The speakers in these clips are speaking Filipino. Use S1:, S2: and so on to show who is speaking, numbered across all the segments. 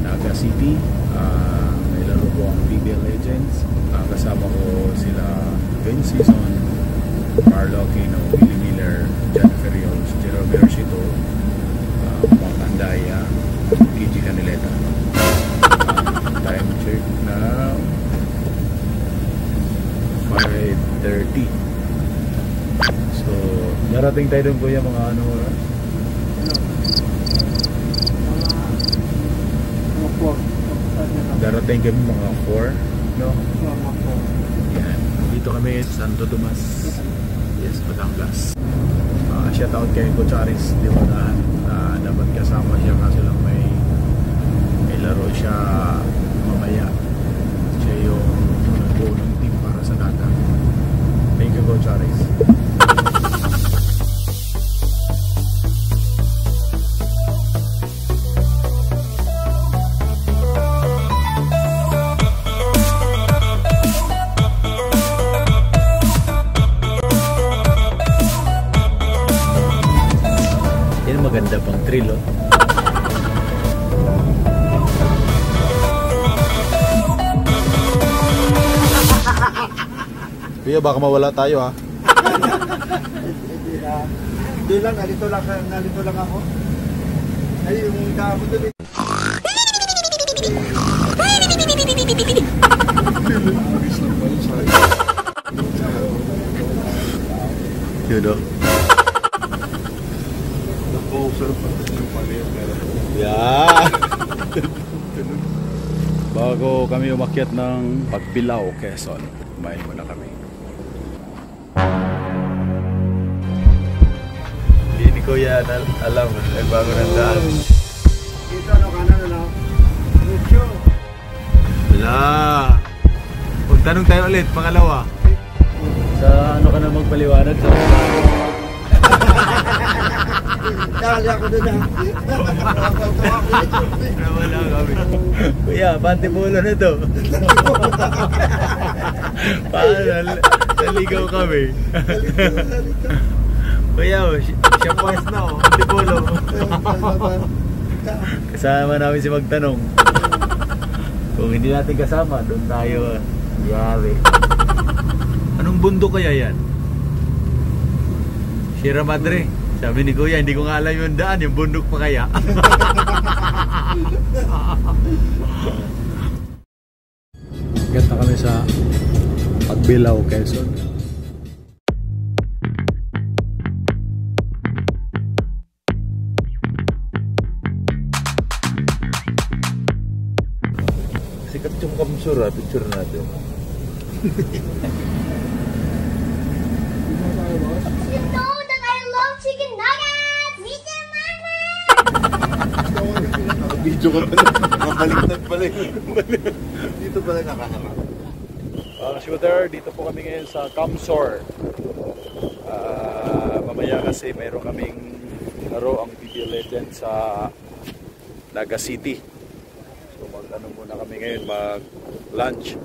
S1: NAGA City. May laro po ang PBA Legends. Kasama ko sila Vince Season, Marlo Aquino, Willie Miller, Jennifer Rios, Jerome Versito, Pang Andaya, Kiji Canileta. Time check na 5:30. So darating tayo dun kuya mga ano oras? Darating kami mga 4, no? Yan. Dito kami sa Santo Tomas. Yes, Batangas. Shout out kay Coach Aris Diwanahan. Dapat kasama siya kasi lang may laro siya mamaya. Siya yung nagbuo ng team para sa NAGA. Thank you, Coach Aris. Maganda pang thrill, oh. Kuya, baka mawala tayo, ha?
S2: Hindi lang, nalito lang ako. Ay, yung damo doon eh.
S1: Yun, oh. Yeah. Bago kami umakyat ng Pagbilao, Quezon, kumain muna kami. Hindi ni Kuya alam, bago ng daan.
S2: Dito ano kanan ano? Mucho.
S1: Wala. Magtanong tayo ulit, pangalawa. Sa ano ka na magpaliwanag sa
S2: Dali ako doon na.
S1: Wala kami. Kuya, pantipulo na to. Paano? Naligaw kami. Kuya, siya pas na oh. Pantipulo. Kasama namin si Magtanong. Kung hindi natin kasama, doon tayo. Yari. Anong bundok kaya yan? Sierra Madre. Sabi ni Kuya, hindi ko nga alam yung daan, yung bundok pa kaya. Ganda kami sa Pagbilao, Quezon. Sikat yung kamsura, picture natin.
S3: Chicken nuggets! Meet your mama!
S2: Video ka pala. Mabaliktad pala eh. Dito pala nakaharap.
S1: Shooter, dito po kami ngayon sa Kamsor. Mamaya kasi mayroon kaming laro ang PBA Legends sa NAGA City. So mag-ano muna kami ngayon, mag-lunch.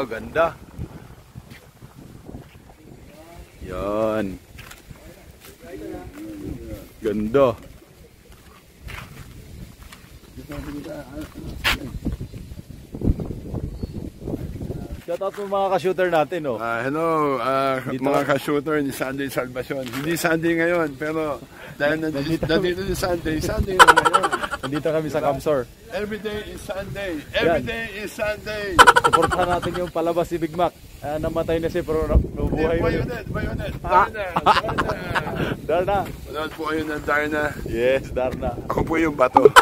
S1: Ganda. Yan. Ganda. Shoutout mo mga ka-shooter natin, oh.
S4: Hello, mga ka-shooter ni Sunday Salvacion. Hindi Sunday ngayon, pero dahil nandito ni Sunday na ngayon.
S1: Nandito kami sa Camsor.
S4: Every day is Sunday. Every day is Sunday.
S1: Suportahan natin yung palabas si Big Mac. Namatay na siya pero nabuhay ulit.
S4: Bayonet.
S1: Darna.
S4: Manood po kayo ng Darna.
S1: Yes, Darna.
S4: Ako po yung bato.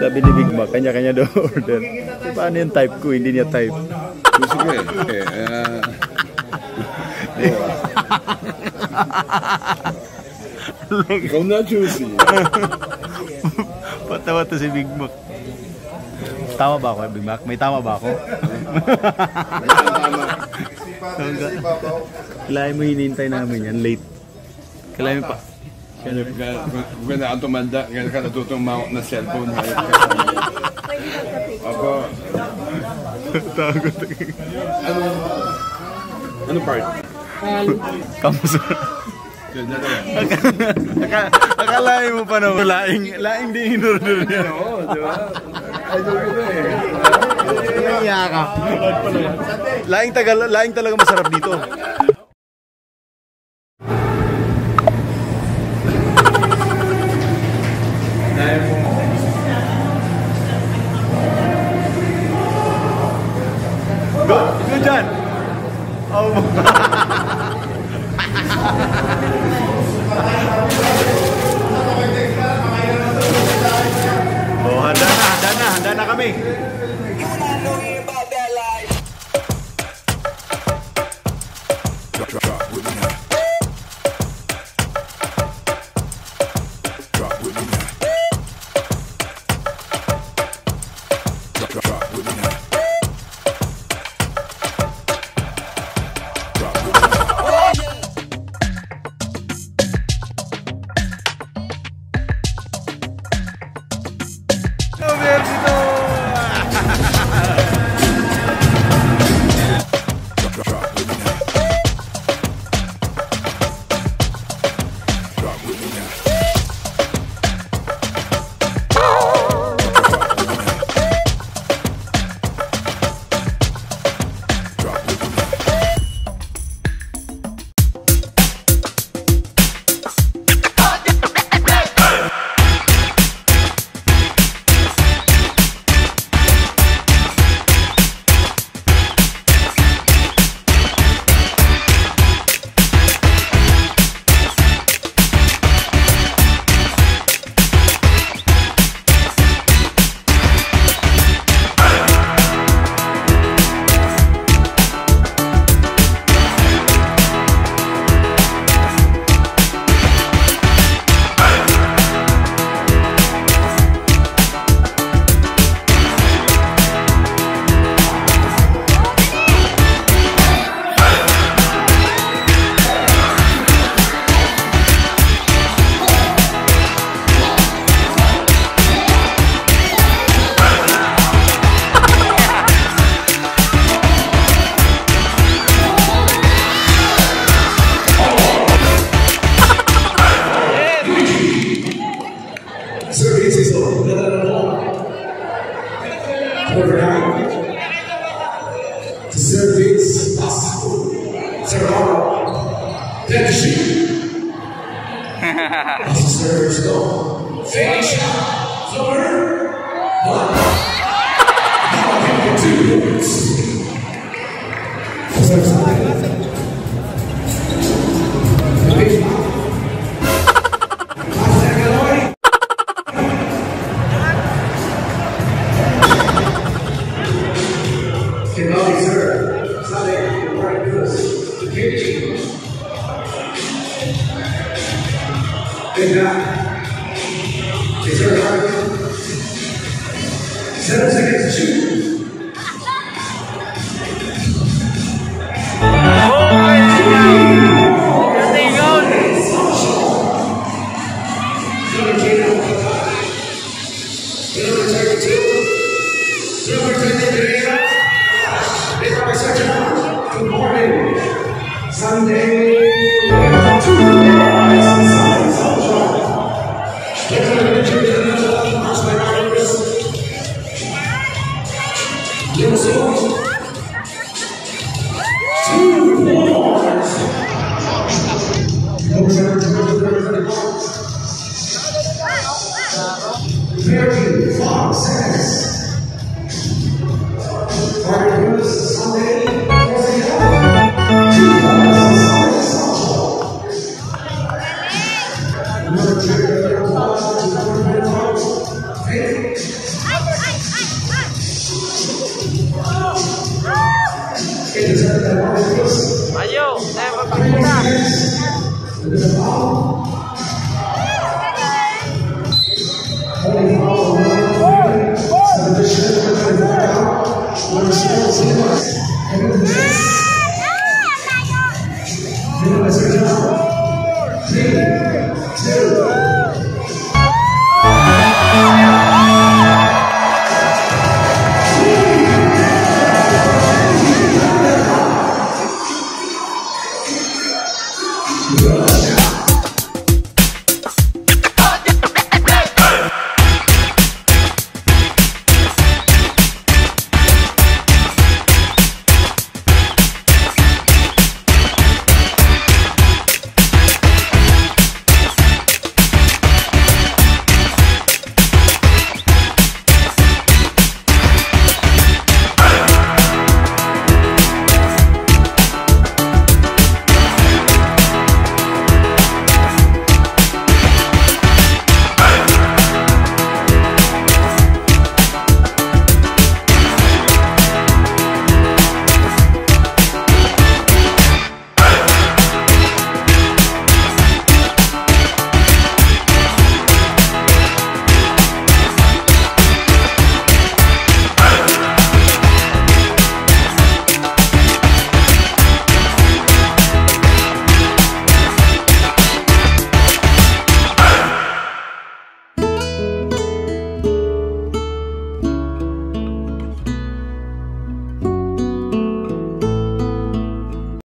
S1: Sabi ni Big Mac, kanya-kanya daw order. Paano yung type ko? Hindi niya type.
S4: Gusto ko ikaw na juicy.
S1: Patawa to si Big Mac. Tama ba ako, Big Mac? May tama ba ako? Kailangan mo hinihintay namin yan, late. Kailangan pa.
S4: Kung na tumanda, kaya ka natutong mount na cellphone. Opo.
S1: Takot.
S4: Ano part?
S1: Camsor. Akalain mo pa naman. Laing din in-order niya.
S4: Oo, di ba?
S1: Naiya ka. Laing talaga masarap dito. Go dyan! Oh. Oh, handa na kami.
S5: Ayo, saya berpindah.